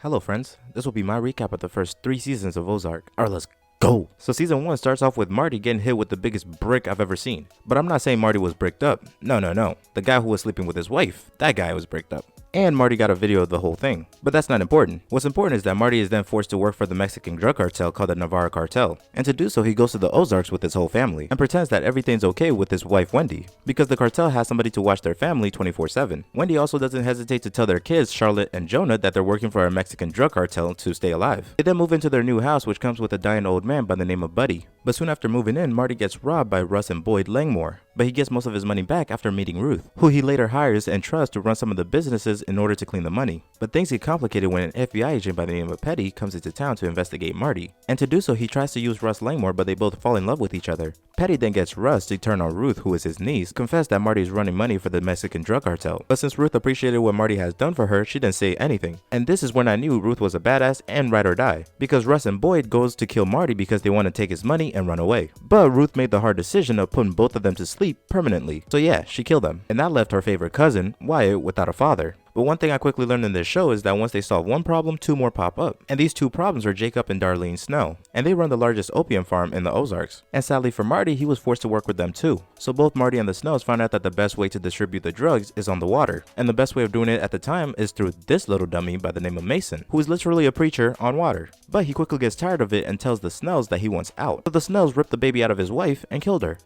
Hello friends, this will be my recap of the first 3 seasons of Ozark. Alright, let's go! So season 1 starts off with Marty getting hit with the biggest brick I've ever seen. But I'm not saying Marty was bricked up. No. The guy who was sleeping with his wife, that guy was bricked up. And Marty got a video of the whole thing. But that's not important. What's important is that Marty is then forced to work for the Mexican drug cartel called the Navarro cartel. And to do so, he goes to the Ozarks with his whole family and pretends that everything's okay with his wife Wendy, because the cartel has somebody to watch their family 24/7. Wendy also doesn't hesitate to tell their kids, Charlotte and Jonah, that they're working for a Mexican drug cartel to stay alive. They then move into their new house, which comes with a dying old man by the name of Buddy. But soon after moving in, Marty gets robbed by Russ and Boyd Langmore. But he gets most of his money back after meeting Ruth, who he later hires and trusts to run some of the businesses in order to clean the money. But things get complicated when an FBI agent by the name of Petty comes into town to investigate Marty. And to do so, he tries to use Russ Langmore, but they both fall in love with each other. Petty then gets Russ to turn on Ruth, who is his niece, confess that Marty is running money for the Mexican drug cartel. But since Ruth appreciated what Marty has done for her, she didn't say anything. And this is when I knew Ruth was a badass and ride or die, because Russ and Boyd goes to kill Marty because they want to take his money and run away. But Ruth made the hard decision of putting both of them to sleep permanently. So yeah, she killed them. And that left her favorite cousin, Wyatt, without a father. But one thing I quickly learned in this show is that once they solve one problem, 2 more pop up. And these 2 problems are Jacob and Darlene Snell. And they run the largest opium farm in the Ozarks. And sadly for Marty, he was forced to work with them too. So both Marty and the Snells find out that the best way to distribute the drugs is on the water. And the best way of doing it at the time is through this little dummy by the name of Mason, who is literally a preacher on water. But he quickly gets tired of it and tells the Snells that he wants out. So the Snells rip the baby out of his wife and killed her.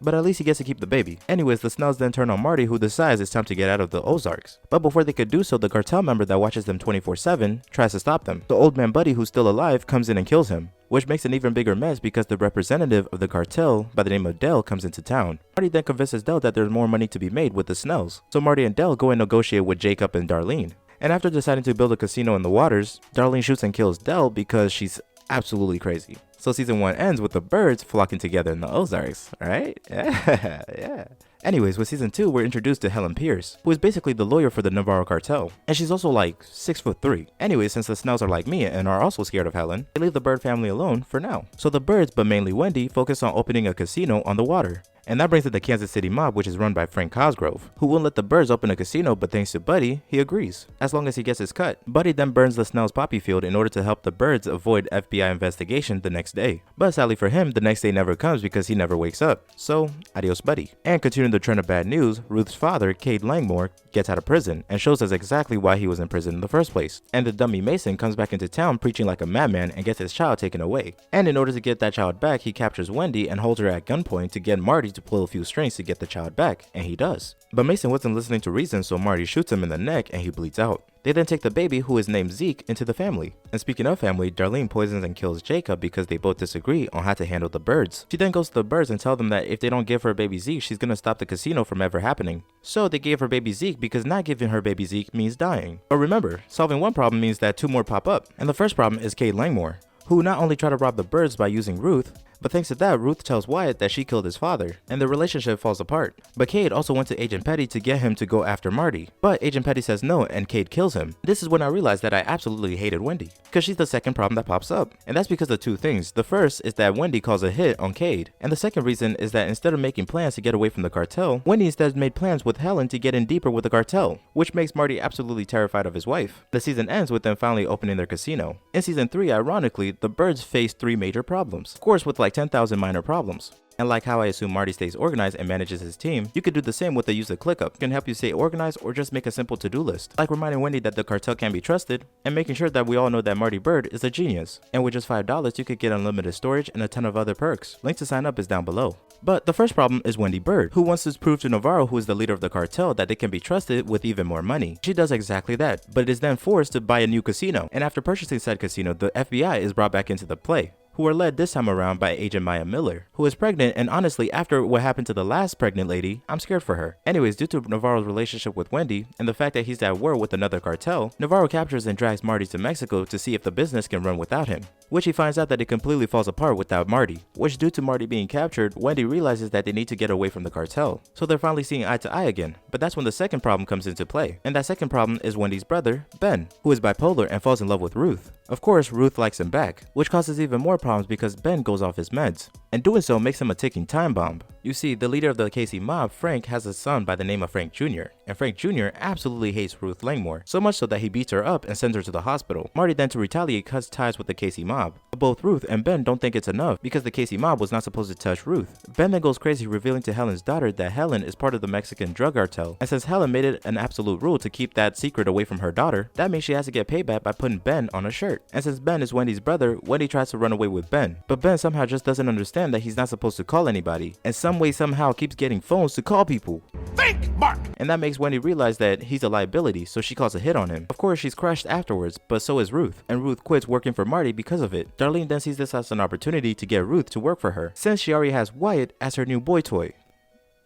But at least he gets to keep the baby. Anyways, the Snells then turn on Marty, who decides it's time to get out of the Ozarks. But before they could do so, the cartel member that watches them 24/7 tries to stop them. The old man Buddy, who's still alive, comes in and kills him, which makes an even bigger mess because the representative of the cartel by the name of Dell comes into town. Marty then convinces Dell that there's more money to be made with the Snells. So Marty and Dell go and negotiate with Jacob and Darlene. And after deciding to build a casino in the waters, Darlene shoots and kills Dell because she's absolutely crazy. So season 1 ends with the birds flocking together in the Ozarks, right? Yeah. Anyways, with season 2, we're introduced to Helen Pierce, who is basically the lawyer for the Navarro cartel. And she's also like 6'3". Anyways, since the Snells are like me and are also scared of Helen, they leave the Bird family alone for now. So the birds, but mainly Wendy, focus on opening a casino on the water. And that brings in the Kansas City mob, which is run by Frank Cosgrove, who won't let the birds open a casino, but thanks to Buddy, he agrees, as long as he gets his cut. Buddy then burns the Snell's poppy field in order to help the birds avoid FBI investigation the next day. But sadly for him, the next day never comes because he never wakes up. So, adios Buddy. And continuing the trend of bad news, Ruth's father, Cade Langmore, gets out of prison and shows us exactly why he was in prison in the first place. And the dummy Mason comes back into town preaching like a madman and gets his child taken away. And in order to get that child back, he captures Wendy and holds her at gunpoint to get Marty to pull a few strings to get the child back, and he does. But Mason wasn't listening to reason, so Marty shoots him in the neck and he bleeds out. They then take the baby, who is named Zeke, into the family. And speaking of family, Darlene poisons and kills Jacob because they both disagree on how to handle the birds. She then goes to the birds and tells them that if they don't give her baby Zeke, she's gonna stop the casino from ever happening. So they gave her baby Zeke because not giving her baby Zeke means dying. But remember, solving one problem means that 2 more pop up. And the first problem is Cade Langmore, who not only tried to rob the birds by using Ruth, but thanks to that, Ruth tells Wyatt that she killed his father, and the relationship falls apart. But Cade also went to Agent Petty to get him to go after Marty, but Agent Petty says no and Cade kills him. This is when I realized that I absolutely hated Wendy, because she's the second problem that pops up. And that's because of 2 things. The first is that Wendy calls a hit on Cade, and the second reason is that instead of making plans to get away from the cartel, Wendy instead made plans with Helen to get in deeper with the cartel, which makes Marty absolutely terrified of his wife. The season ends with them finally opening their casino. In season 3, ironically, the birds face 3 major problems, of course with like 10,000 minor problems. And like how I assume Marty stays organized and manages his team, you could do the same with the use of ClickUp. It can help you stay organized or just make a simple to-do list, like reminding Wendy that the cartel can be trusted and making sure that we all know that Marty Bird is a genius. And with just $5, you could get unlimited storage and a ton of other perks. Link to sign up is down below. But the first problem is Wendy Bird, who wants to prove to Navarro, who is the leader of the cartel, that they can be trusted with even more money. She does exactly that, but is then forced to buy a new casino. And after purchasing said casino, the FBI is brought back into the play, who are led this time around by Agent Maya Miller, who is pregnant, and honestly, after what happened to the last pregnant lady, I'm scared for her. Anyways, due to Navarro's relationship with Wendy, and the fact that he's at war with another cartel, Navarro captures and drags Marty to Mexico to see if the business can run without him, which he finds out that it completely falls apart without Marty, which due to Marty being captured, Wendy realizes that they need to get away from the cartel. So they're finally seeing eye to eye again, but that's when the second problem comes into play, and that second problem is Wendy's brother, Ben, who is bipolar and falls in love with Ruth. Of course, Ruth likes him back, which causes even more problems because Ben goes off his meds, and doing so makes him a ticking time bomb. You see, the leader of the Casey mob, Frank, has a son by the name of Frank Jr., and Frank Jr. absolutely hates Ruth Langmore, so much so that he beats her up and sends her to the hospital. Marty then, to retaliate, cuts ties with the Casey mob. But both Ruth and Ben don't think it's enough because the Casey mob was not supposed to touch Ruth. Ben then goes crazy, revealing to Helen's daughter that Helen is part of the Mexican drug cartel, and since Helen made it an absolute rule to keep that secret away from her daughter, that means she has to get payback by putting Ben on a shirt. And since Ben is Wendy's brother, Wendy tries to run away with Ben, but Ben somehow just doesn't understand that he's not supposed to call anybody, and some way somehow keeps getting phones to call people. Think, Mark! And that makes Wendy realize that he's a liability, so she calls a hit on him. Of course, she's crushed afterwards, but so is Ruth, and Ruth quits working for Marty because of it. Darlene then sees this as an opportunity to get Ruth to work for her, since she already has Wyatt as her new boy toy.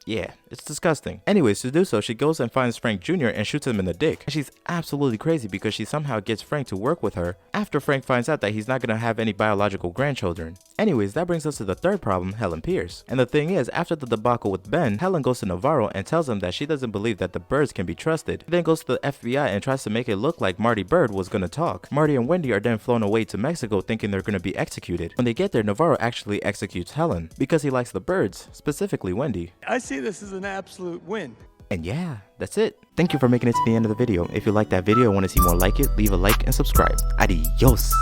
Yeah, it's disgusting. Anyways, to do so, she goes and finds Frank Jr. and shoots him in the dick. And she's absolutely crazy because she somehow gets Frank to work with her after Frank finds out that he's not gonna have any biological grandchildren. Anyways, that brings us to the third problem, Helen Pierce. And the thing is, after the debacle with Ben, Helen goes to Navarro and tells him that she doesn't believe that the Birds can be trusted. She then goes to the FBI and tries to make it look like Marty Bird was gonna talk. Marty and Wendy are then flown away to Mexico thinking they're gonna be executed. When they get there, Navarro actually executes Helen because he likes the Birds, specifically Wendy. I see this as an absolute win. And yeah, that's it. Thank you for making it to the end of the video. If you liked that video and want to see more like it, leave a like and subscribe. Adios!